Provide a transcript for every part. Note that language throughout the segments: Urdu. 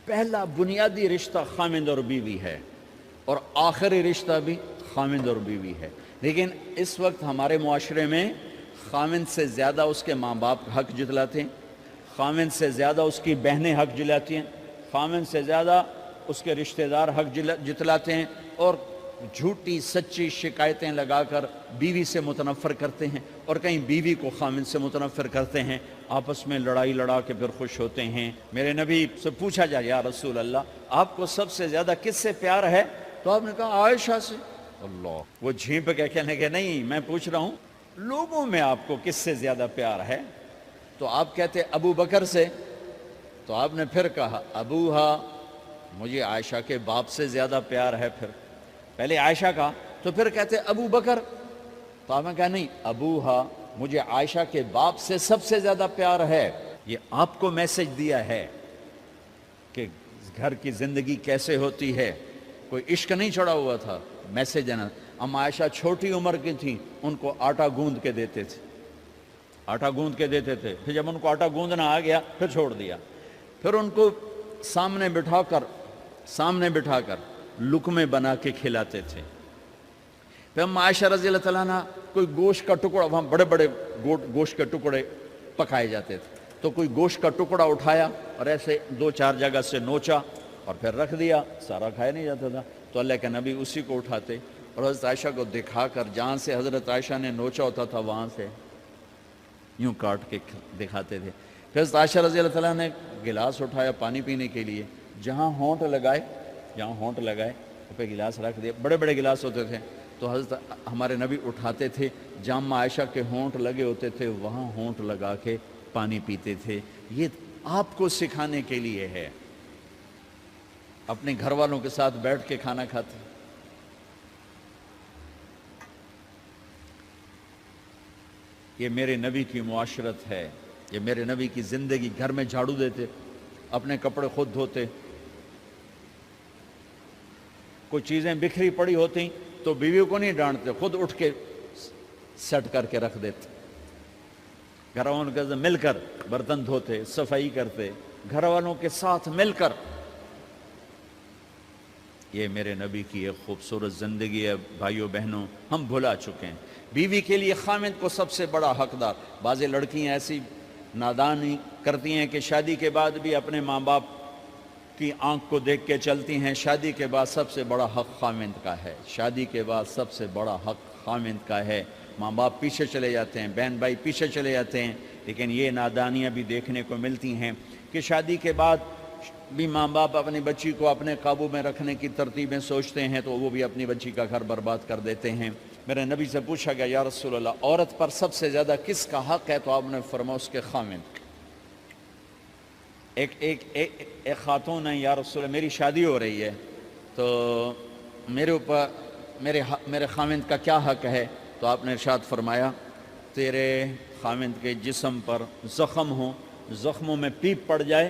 پہلا بنیادی رشتہ خامند اور بیوی ہے، اور آخری رشتہ بھی خامند اور بیوی ہے۔ لیکن اس وقت ہمارے معاشرے میں خامند سے زیادہ اس کے ماں باپ حق جتلاتے ہیں، خامند سے زیادہ اس کی بہنیں حق جلاتی ہیں، خامند سے زیادہ اس کے رشتہ دار حق جتلاتے ہیں، اور جھوٹی سچی شکایتیں لگا کر بیوی سے متنفر کرتے ہیں، اور کہیں بیوی کو خامند سے متنفر کرتے ہیں، آپس میں لڑائی لڑا کے پھر خوش ہوتے ہیں۔ میرے نبی سے پوچھا جائے یا رسول اللہ آپ کو سب سے زیادہ کس سے پیار ہے؟ تو آپ نے کہا عائشہ سے۔ اللہ، وہ جھینپ کے کہنے کہ نہیں، میں پوچھ رہا ہوں لوگوں میں آپ کو کس سے زیادہ پیار ہے؟ تو آپ کہتے ابو بکر سے۔ تو آپ نے پھر کہا ابوہا، مجھے عائشہ کے باپ سے زیادہ پیار ہے۔ پھر پہلے عائشہ کا، تو پھر کہتے ابو بکر۔ تو آپ نے کہا نہیں، ابوہا، مجھے عائشہ کے باپ سے سب سے زیادہ پیار ہے۔ یہ آپ کو میسج دیا ہے کہ گھر کی زندگی کیسے ہوتی ہے، کوئی عشق نہیں چڑھا ہوا تھا، میسج دینا۔ ام عائشہ چھوٹی عمر کی تھیں، ان کو آٹا گوندھ کے دیتے تھے، آٹا گوندھ کے دیتے تھے، پھر جب ان کو آٹا گوندھنا آ گیا پھر چھوڑ دیا، پھر ان کو سامنے بٹھا کر لقمے بنا کے کھلاتے تھے۔ پھر ام عائشہ رضی اللہ تعالیٰ عنہ کوئی گوشت کا ٹکڑا، وہاں بڑے بڑے گوشت کے ٹکڑے پکائے جاتے تھے، تو کوئی گوشت کا ٹکڑا اٹھایا اور ایسے 2-4 جگہ سے نوچا اور پھر رکھ دیا، سارا کھایا نہیں جاتا تھا، تو اللہ کے نبی اسی کو اٹھاتے اور حضرت عائشہ کو دکھا کر، جہاں سے حضرت عائشہ نے نوچا ہوتا تھا وہاں سے یوں کاٹ کے دکھاتے تھے۔ پھر حضرت عائشہ رضی اللہ تعالیٰ نے گلاس اٹھایا پانی پینے کے لیے، جہاں ہونٹ لگائے پہ گلاس رکھ دیا، بڑے بڑے گلاس ہوتے تھے، تو حضرت ہمارے نبی اٹھاتے تھے، جہاں عائشہ کے ہونٹ لگے ہوتے تھے وہاں ہونٹ لگا کے پانی پیتے تھے۔ یہ آپ کو سکھانے کے لیے ہے، اپنے گھر والوں کے ساتھ بیٹھ کے کھانا کھاتے۔ یہ میرے نبی کی معاشرت ہے، یہ میرے نبی کی زندگی۔ گھر میں جھاڑو دیتے، اپنے کپڑے خود دھوتے، کوئی چیزیں بکھری پڑی ہوتی تو بیوی کو نہیں ڈانٹتے، خود اٹھ کے سیٹ کر کے رکھ دیتے، گھر والوں کے ساتھ مل کر برتن دھوتے، صفائی کرتے، گھر والوں کے ساتھ مل کر۔ یہ میرے نبی کی ایک خوبصورت زندگی ہے بھائیوں بہنوں، ہم بھلا چکے ہیں۔ بیوی کے لیے خامد کو سب سے بڑا حقدار۔ بعض لڑکیاں ایسی نادانی کرتی ہیں کہ شادی کے بعد بھی اپنے ماں باپ کی آنکھ کو دیکھ کے چلتی ہیں۔ شادی کے بعد سب سے بڑا حق خامد کا ہے، شادی کے بعد سب سے بڑا حق خامد کا ہے۔ ماں باپ پیچھے چلے جاتے ہیں، بہن بھائی پیچھے چلے جاتے ہیں، لیکن یہ نادانیاں بھی دیکھنے کو ملتی ہیں کہ شادی کے بعد بھی ماں باپ اپنی بچی کو اپنے قابو میں رکھنے کی ترتیبیں سوچتے ہیں تو وہ بھی اپنی بچی کا گھر برباد کر دیتے ہیں۔ میرے نبی سے پوچھا گیا یا رسول اللہ عورت پر سب سے زیادہ کس کا حق ہے؟ تو آپ نے فرمایا اس کے خامد۔ ایک خاتون ہے، یا رسول اللہ میری شادی ہو رہی ہے تو میرے اوپر میرے خامد کا کیا حق ہے؟ تو آپ نے ارشاد فرمایا تیرے خامد کے جسم پر زخم ہو، زخموں میں پیپ پڑ جائے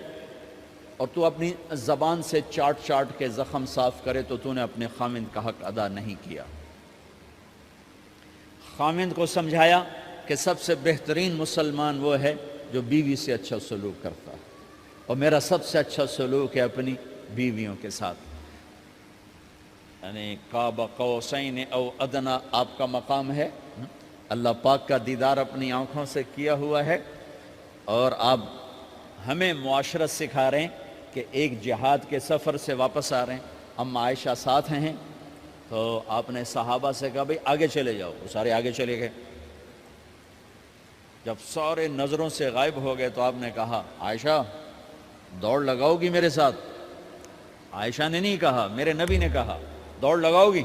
اور تو اپنی زبان سے چاٹ کے زخم صاف کرے تو تو نے اپنے خامد کا حق ادا نہیں کیا۔ خامد کو سمجھایا کہ سب سے بہترین مسلمان وہ ہے جو بیوی سے اچھا سلوک کرتا ہے، اور میرا سب سے اچھا سلوک ہے اپنی بیویوں کے ساتھ، یعنی قاب قوسین او ادنا آپ کا مقام ہے، اللہ پاک کا دیدار اپنی آنکھوں سے کیا ہوا ہے، اور آپ ہمیں معاشرت سکھا رہے ہیں کہ ایک جہاد کے سفر سے واپس آ رہے ہیں، ام عائشہ ساتھ ہیں، تو آپ نے صحابہ سے کہا بھئی آگے چلے جاؤ، وہ سارے آگے چلے گئے۔ جب سارے نظروں سے غائب ہو گئے تو آپ نے کہا عائشہ دوڑ لگاؤ گی میرے ساتھ؟ عائشہ نے نہیں کہا، میرے نبی نے کہا دوڑ لگاؤ گی؟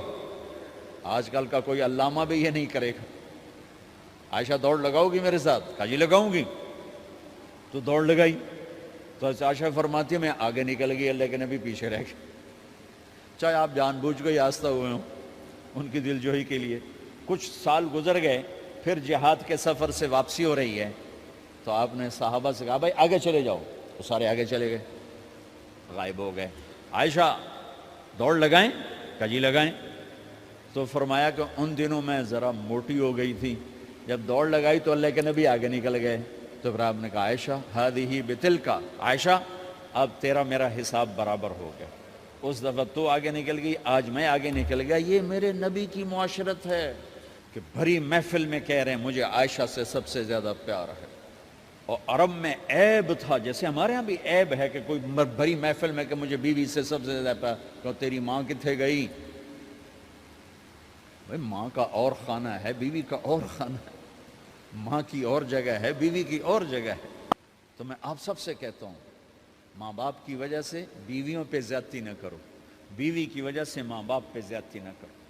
آج کل کا کوئی علامہ بھی یہ نہیں کرے گا، عائشہ دوڑ لگاؤ گی میرے ساتھ؟ کہا جی لگاؤں گی۔ تو دوڑ لگائی تو عائشہ فرماتی ہے میں آگے نکل گئی، اللہ کے نبی پیچھے رہ گئے، چاہے آپ جان بوجھ کے آستہ ہوئے ہوں ان کی دل جوئی کے لیے۔ کچھ سال گزر گئے، پھر جہاد کے سفر سے واپسی ہو رہی ہے تو آپ نے صحابہ سے کہا بھائی آگے چلے جاؤ، وہ سارے آگے چلے گئے، غائب ہو گئے۔ عائشہ دوڑ لگائیں؟ کہا جی لگائیں۔ تو فرمایا کہ ان دنوں میں ذرا موٹی ہو گئی تھی، جب دوڑ لگائی تو اللہ کے نبی آگے نکل گئے، تو پھر آپ نے کہا عائشہ ہذہ بتلک، عائشہ اب تیرا میرا حساب برابر ہو گیا. اس دفعہ تو آگے نکل گئی، آج میں آگے نکل گیا. یہ میرے نبی کی معاشرت ہے کہ بھری محفل میں کہہ رہے ہیں مجھے عائشہ سے سب سے زیادہ پیار ہے. اور عرب میں عیب تھا، جیسے ہمارے ہاں بھی عیب ہے کہ کوئی بھری محفل میں کہ مجھے بیوی سے سب سے زیادہ پیار. کہ تیری ماں کتنے گئی؟ بھائی ماں کا اور خانہ ہے، بیوی کا اور خانہ ہے. ماں کی اور جگہ ہے، بیوی کی اور جگہ ہے. تو میں آپ سب سے کہتا ہوں، ماں باپ کی وجہ سے بیویوں پہ زیادتی نہ کرو، بیوی کی وجہ سے ماں باپ پہ زیادتی نہ کرو.